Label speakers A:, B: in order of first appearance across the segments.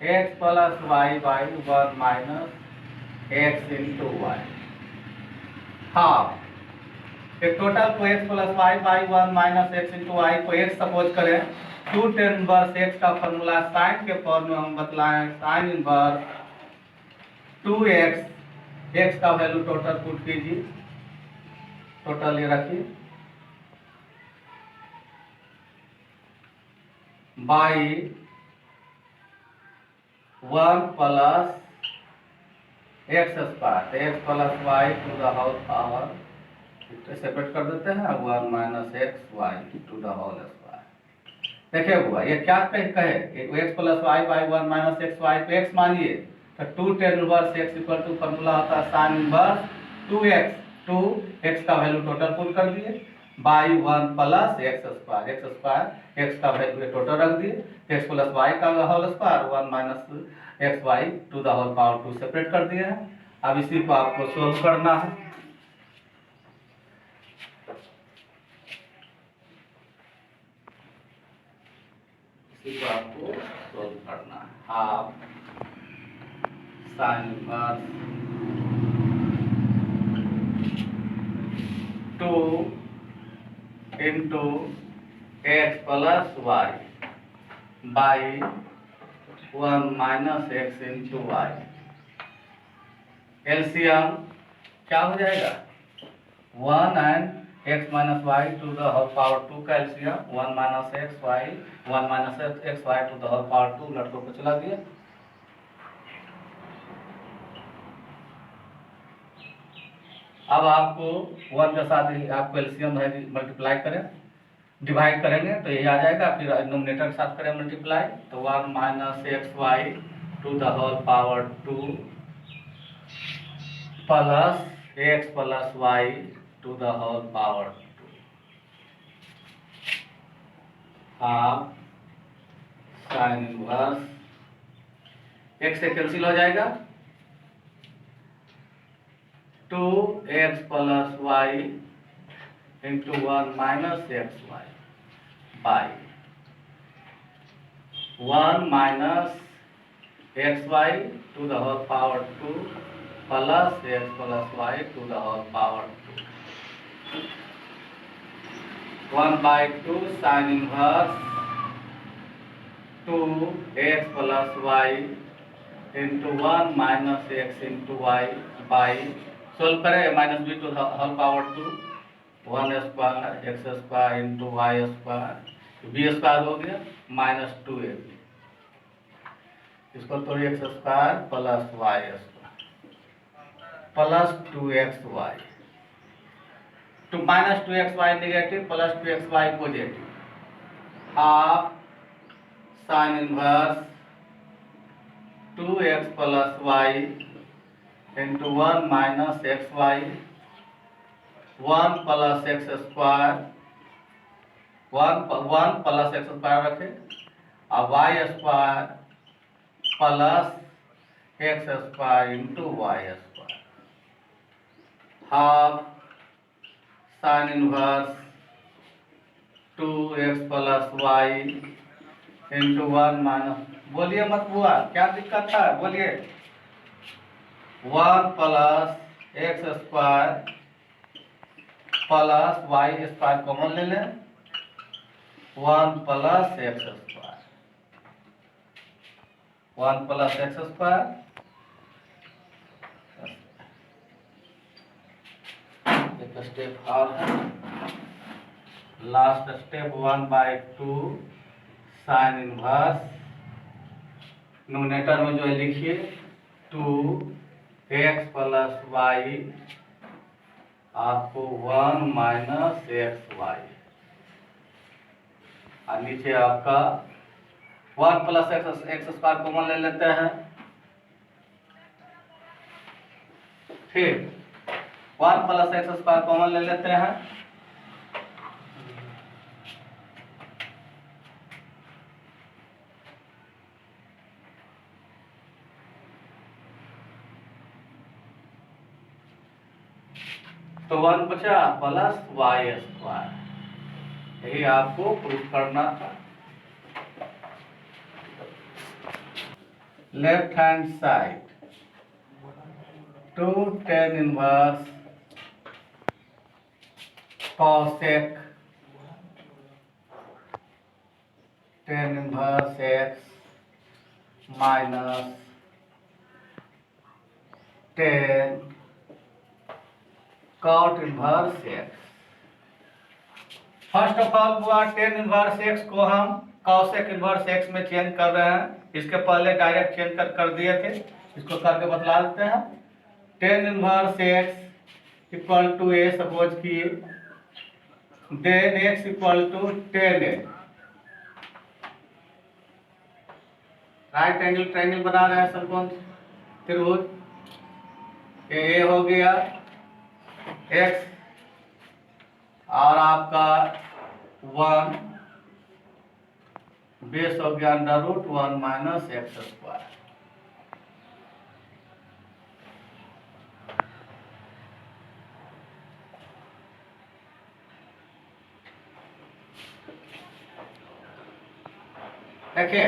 A: X plus Y by 1 minus X into Y. Half एक total को X plus Y by 1 minus X into Y को X suppose करें। Two tan inverse X का formula sine के form में हम बतलाएं साइन इनवर्स 2x। एक्स का वैल्यू टोटल पुट कीजिए, टोटल ये रखिए by 1 plus x square, X plus Y to the whole power, separate कर देते हैं 1 minus x Y to the whole square. देखिए हुआ ये क्या कहे X plus Y by 1 minus x Y को एक्स मानिए तो 2 tan inverse x equal to formula होता है साइन इनवर्स 2x। 2x का वैल्यू टोटल पुट कर दिए by 1 plus x square, X का वैल्यू टोटल रख दिए, एक्स प्लस वाई का whole square 1 minus x Y to the whole power 2 separate कर दिए हैं। अब इसी को आपको सोल्व करना है। इसी को आपको सोल्व करना है। Half sine inverse 2 into X plus Y by 1 minus X into Y. LCM क्या हो जाएगा 1 and X minus Y to the whole power 2 का LCM 1 minus x Y 1 minus x Y to the whole power 2 लड़कों को चला दिया। अब आपको 1 के साथ ही आपको एलसीएम है मल्टीप्लाई करें, डिवाइड करेंगे तो यही आ जाएगा, फिर डिनोमिनेटर के साथ करें मल्टीप्लाई तो 1 minus x Y to the whole power 2 plus X plus Y to the whole power 2 half sine inverse X से कैंसिल हो जाएगा 2x plus Y into 1 minus x Y by 1 minus x Y to the whole power 2 plus X plus Y to the whole power 2 1 by 2 sine inverse 2x plus Y into 1 minus X into Y by solve करें minus B to the whole power 2 1 square X square into Y square B square हो गया minus 2a इसको तो X square plus Y square plus 2xy to minus 2xy negative plus 2xy positive half sine inverse 2x plus Y into 1 minus x Y 1 plus x square 1 plus x square रखे और Y square plus x square into Y square half sine inverse 2x plus Y into 1 minus बोलिए मत बुआ क्या दिक्कत है बोलिए 1 plus x square plus Y square common ले लें 1 plus x square 1 plus x square एक स्टेप और है last step 1 by 2 sine inverse nominator में जो है लिखिए 2x प्लस वाई आपको 1 माइनस एक्स वाई और नीचे आपका 1 प्लस एक्स स्क्वायर कॉमन ले लेते हैं ठीक 1 प्लस एक्स स्क्वायर कॉमन ले लेते हैं तो 1 बचा प्लस वाई स्क्वायर यही आपको प्रूफ करना था। Left hand side two tan inverse cosec tan inverse x minus tan cot inverse x। First of all हुआ tan इनवर्स x को हम cosec इनवर्स x में चेंज कर रहे हैं। इसके पहले डायरेक्ट चेंज कर दिए थे, इसको करके बतला देते हैं। tan inverse x equal to a suppose किए, then x equal to tan a। Right angle triangle बना रहे हैं समकोण त्रिभुज। ये हो गया x और आपका 1 बेस हो गया √1 माइनस एक्स स्क्वायर। देखिए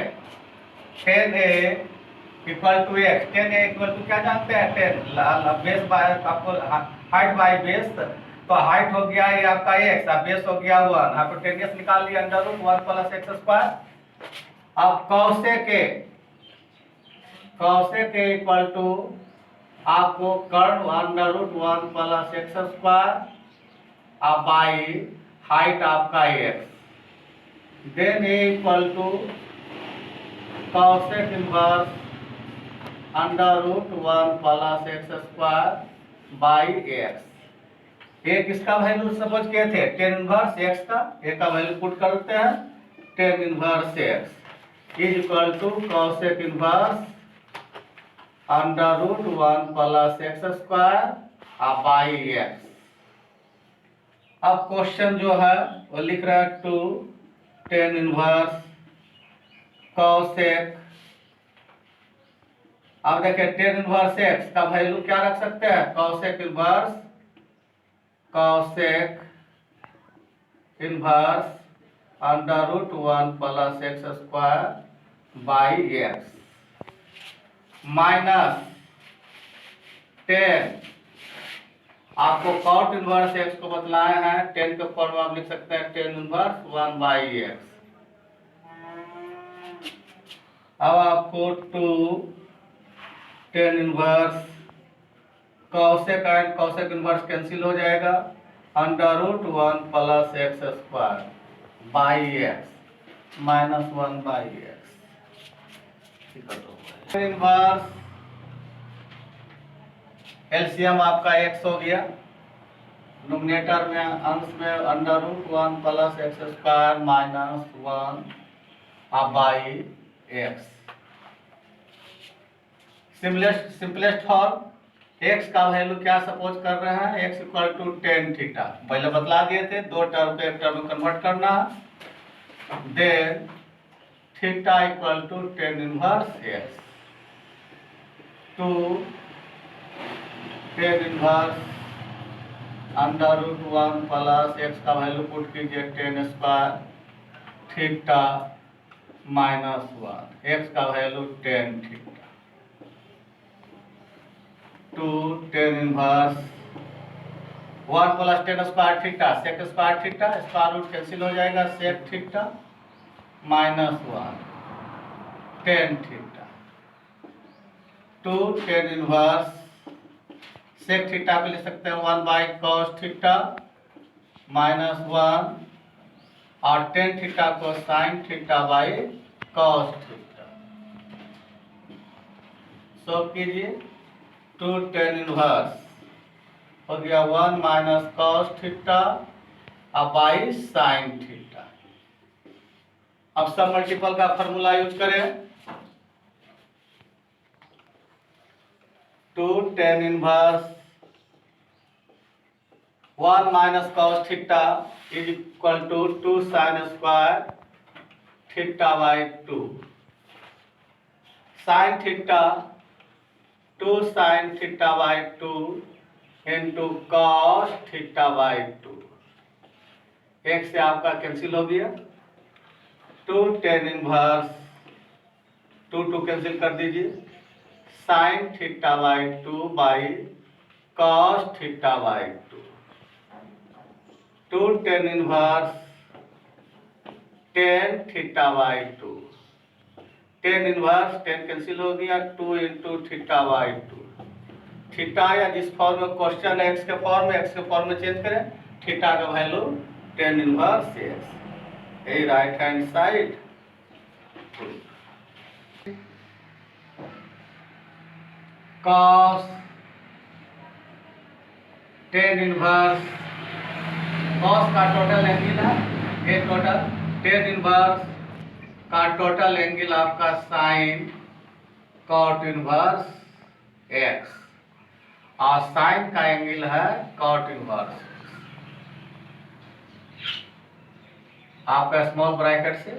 A: tan a equal to X, tan a equal to क्या जानते हैं, 10 बेस बाय आपको हाइट बाय बेस, तो हाइट हो गया ये आपका x और बेस हो गया 1, आपको tan s निकाल लिया √1 प्लस एक्स स्क्वायर। अब cosec a इक्वल टू आपको कर्ण √1 प्लस एक्स स्क्वायर और बाई हाइट आपका x, then a equal to cosec inverse √1 plus x square by x। एक इसका वैल्यू सपोज किए थे tan इनवर्स x का, एक का वैल्यू पुट करते हैं, tan inverse x is equal to cosec inverse √1 plus x square by x। अब क्वेश्चन जो है वो लिख रहा है टू tan इनवर्स cosec। अब देखिए tan इनवर्स x का वैल्यू क्या रख सकते हैं, cosec inverse √1 plus x square by x minus tan, आपको cot इनवर्स x को बतलाए हैं, tan के फॉर्म आप लिख सकते हैं tan इनवर्स 1 बाई x। अब आपको two tan inverse cosec and cosec inverse cancel हो जाएगा, √1 plus x square by x minus 1 by x। Inverse LCM आपका x हो गया, नोमिनेटर में अंश में √1 plus x square minus 1 by x। Simplest form, x का वैल्यू क्या सपोज कर रहे हैं, x equal to tan theta, पहले बतला दिए थे, दो टर्म को एक टर्म में कन्वर्ट करना, then theta equal to tan inverse x to tan inverse √1 plus x का वैल्यू पुट कीजिए tan square theta minus 1, x का value tan theta to tan inverse 1 plus tan square theta sec square theta, square root cancel हो जाएगा, sec theta minus 1 tan theta to tan inverse sec theta को लिख सकते हैं 1 by cos theta minus 1 और tan theta को sin theta by cos theta. Solve कीजिए, to tan inverse हो गया 1 minus cos theta by sin theta. अब सब मल्टीपल का फॉर्मूला यूज करें, to tan inverse 1 minus cos theta is equal to 2 sin square theta by 2, sin theta 2 sin theta by 2 into cos theta by 2, एक से आपका cancel हो गया, to tan inverse to to cancel कर दीजिए, sine theta by 2 by cos theta by 2 tan inverse tan theta by 2, tan inverse tan cancel हो गया, 2 into theta by 2, theta या जिस फॉर्म में क्वेश्चन है एक्स के फॉर्म में, एक्स के फॉर्म में चेंज करें, थीटा का वैल्यू टेन इनवर्स एक्स, यही right hand side. Cos tan inverse, cos का टोटल एंगल है ये, टोटल टेन इनवर्स का टोटल एंगल आपका साइन कॉट इनवर्स एक्स, और साइन का एंगल है कॉट इनवर्स। आपका स्मॉल ब्रैकेट से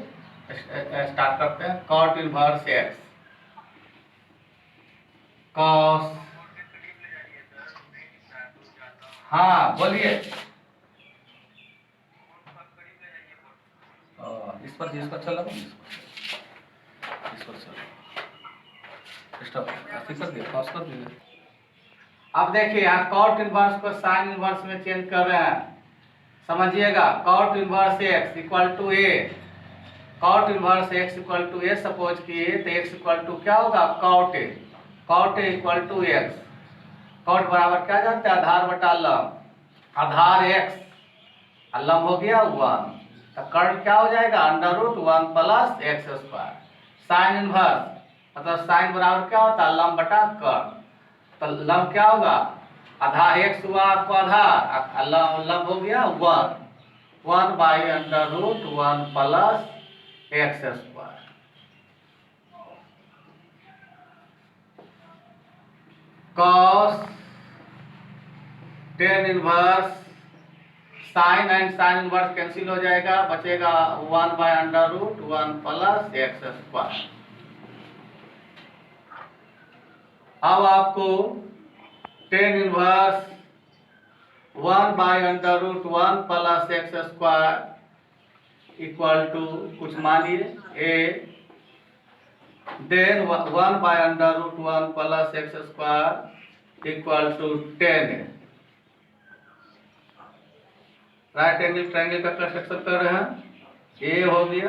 A: स्टार्ट करते हैं, कॉट इनवर्स एक्स कॉस, हाँ बोलिए, इस पर चलो, इस पर चलो, स्टॉप कर दिया, पॉज कर दिया। अब देखिए यहाँ कॉट इनवर्स को साइन इनवर्स में चेंज कर रहे हैं, समझिएगा। Cot inverse x equal to a, cot inverse x equal to a suppose किए तो एक्स इक्वल टू क्या होगा, cot a, cot a equal to x, cot बराबर क्या जाता है, आधार बटा लंब, आधार एक्स, लंब हो गया 1, तो कर्ण क्या हो जाएगा, under root 1 plus x square, sine inverse मतलब साइन बराबर क्या होता है, लंब बटा कर्ण, तो लंब क्या होगा, आधार एक्स हुआ आपको आधार, लंब हो गया 1 by under root 1 plus x square, cos tan inverse, sine and sine inverse cancel हो जाएगा, बचेगा 1 by under root 1 plus x square. अब आपको tan inverse 1 by under root 1 plus x square equal to कुछ मानिए a, then 1 by under root 1 plus x square equal to 10 है। Right angle triangle का construction कर रहे हैं, ए हो गया,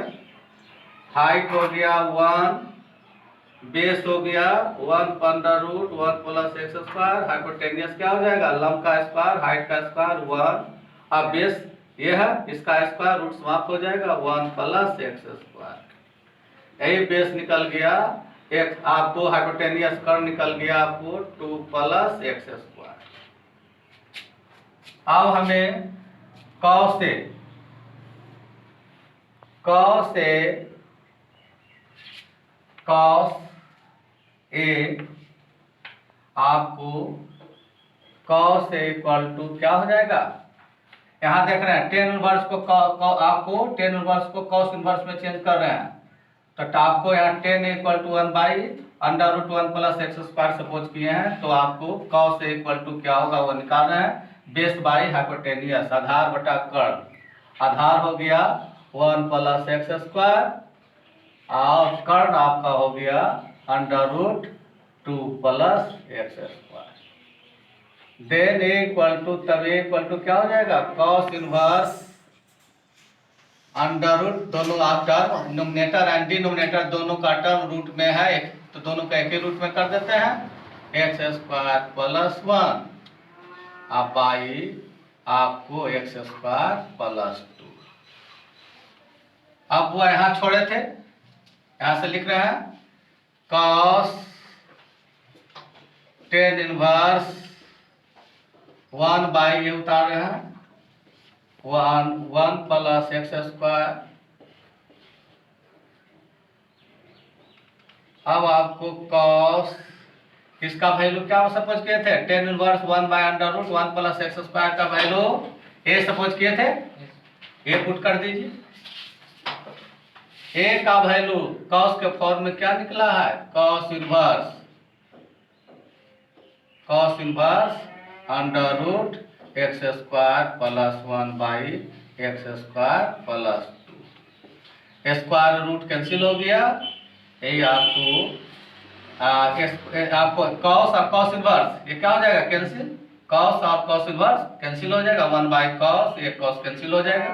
A: हाइट हो गया 1, बेस हो गया 1 under root 1 plus x square, hypotenuse क्या हो जाएगा, लंब का स्क्वायर, हाइट का स्क्वायर 1, अब बेस ये है, इसका स्क्वायर रूट समाप्त हो जाएगा 1 प्लस एक्स स्क्वायर, यही बेस निकल गया, एक आपको हाइपोटेनियस कर्ण निकल गया आपको 2 प्लस एक्स स्क्वायर। अब हमें कॉस ए आपको कॉस ए इक्वल टू क्या हो जाएगा, यहाँ देख रहे हैं टेन इनवर्स को आपको टेन इनवर्स को कॉस इनवर्स में चेंज कर रहे हैं, तो आपको यहाँ tan equal to 1 by under root 1 plus x square suppose किए हैं, तो आपको कॉस ए इक्वल टू क्या होगा वो निकाल रहे हैं, बेस बाई हाइपोटेनियस, आधार बटा कर्ण, आधार हो गया 1 प्लस एक्स स्क्वायर और कर्ण आपका हो गया under root 2 plus x square, then a equal to, तब ए इक्वल टू क्या हो जाएगा, कॉस इनवर्स अंडर रूट, दोनों आप टर्म नोमिनेटर एंड डिनोमिनेटर दोनों का टर्म रूट में है, तो दोनों का एक ही रूट में कर देते हैं, एक्स स्क्वायर प्लस 1 अब बाई आपको एक्स स्क्वायर प्लस 2। अब वो यहाँ छोड़े थे, यहाँ से लिख रहे हैं कॉस टेन इनवर्स 1 बाई ये उतार रहे हैं 1 प्लस एक्स स्क्वायर, अब आपको कॉस इसका वैल्यू क्या सपोज किए थे, tan inverse 1 by under root 1 plus x square का वैल्यू ए सपोज किए थे, ए पुट कर दीजिए, ए का वैल्यू कॉस के फॉर्म में क्या निकला है, cos inverse under root x square plus 1 by x square plus 2, square root cancel हो गया, ये आपको कॉस और कॉस इनवर्स ये क्या हो जाएगा, कैंसिल। कॉस और कॉस इनवर्स कैंसिल हो जाएगा, 1/cos, ये कॉस कैंसिल हो जाएगा।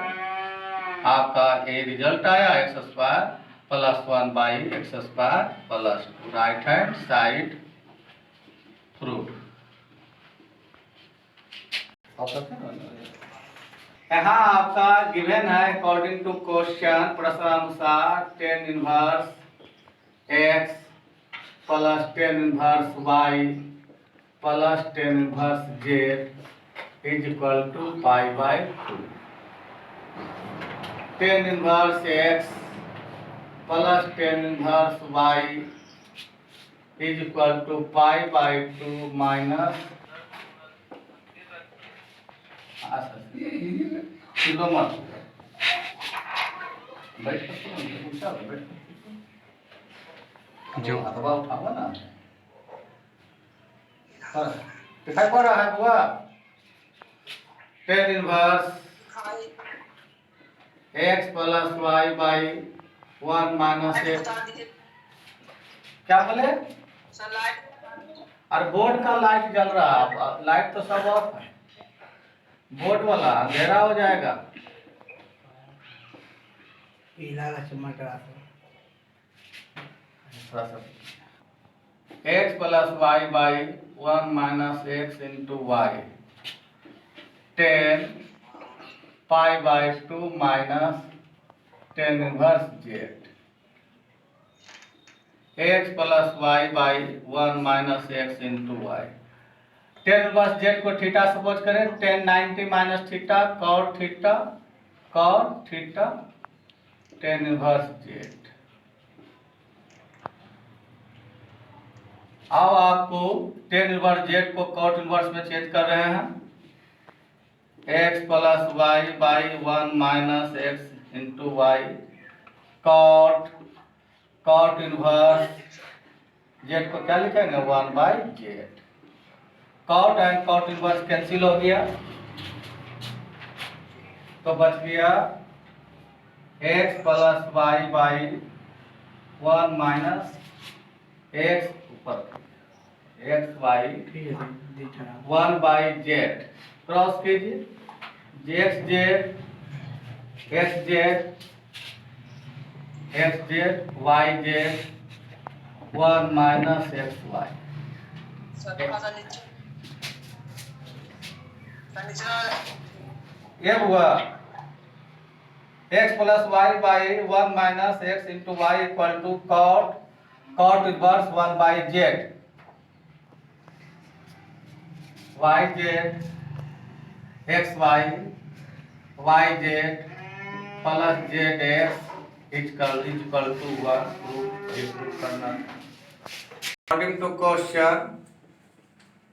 A: आपका ये रिजल्ट आया x² plus 1/x² plus 2, right hand side proof. यहाँ आपका गिवन है अकॉर्डिंग टू क्वेश्चन, प्रश्नानुसार tan inverse x plus tan inverse y plus tan inverse z is equal to π/2। tan inverse x plus tan inverse y is equal to π/2 minus किलो मत बैठ जो अथवा उठाओ ना, दिखाई पड़ रहा है बुआ। tan inverse x plus y by 1 minus x, क्या बोले? और बोर्ड का लाइट जल रहा है, लाइट तो सब ऑफ है, बोर्ड वाला अंधेरा हो जाएगा। पीला का चमक रहा x plus y by 1 minus x into y, tan π/2 minus tan inverse z, x plus y by 1 minus x into y. tan inverse z को थीटा सपोज करें, tan 90 minus theta cot theta tan inverse z। अब आपको tan inverse z को cot inverse में change कर रहे हैं, x plus y by 1 minus x into y, cot inverse z को क्या लिखेंगे 1/z। cot and cot inverse cancel हो गया, तो बच गया x plus y by 1 minus x ऊपर x बाई 1/z, क्रॉस कीजिए xz yz 1 माइनस xy। ये हुआ x plus Y by 1 minus x into Y equal to cot inverse 1/z, yz xy yz plus zx equal to 1 proof करना। According to question,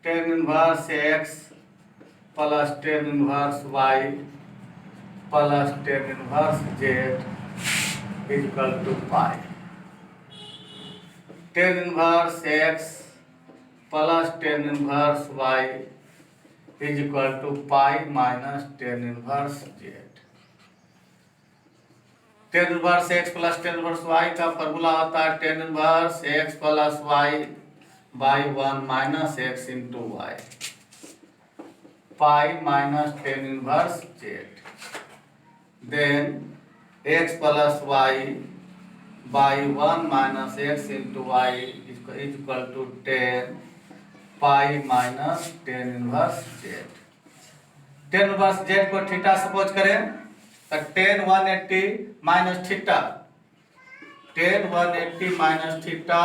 A: tan inverse x plus tan inverse y plus tan inverse z equal to pi. tan inverse x plus tan inverse y is equal to pi minus tan inverse z। tan inverse x plus tan inverse y का formula होता है tan inverse x plus y by 1 minus x into y, pi minus tan inverse z। Then x plus y by 1 minus x into y is equal to tan pi minus tan inverse z। tan inverse z को theta suppose करें, तो tan 180 minus theta, tan 180 minus theta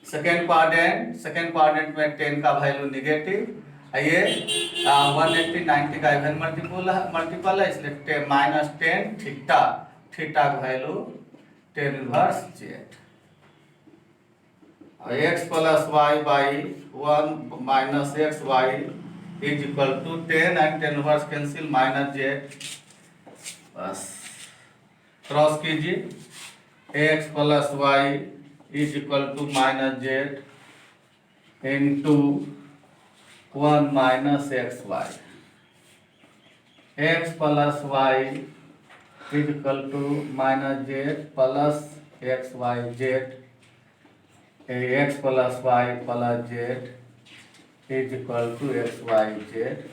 A: second quadrant में tan का value negative, ये 180 90 का even multiple है, इसलिए minus tan theta का वैल्यू tan इनवर्स z। और x plus y by 1 minus x y is equal to tan and tan inverse cancel minus z, बस cross कीजिए x plus y is equal to minus z into 1 minus x y, x plus y is equal to minus z plus x y z x plus y plus z is equal to x y Z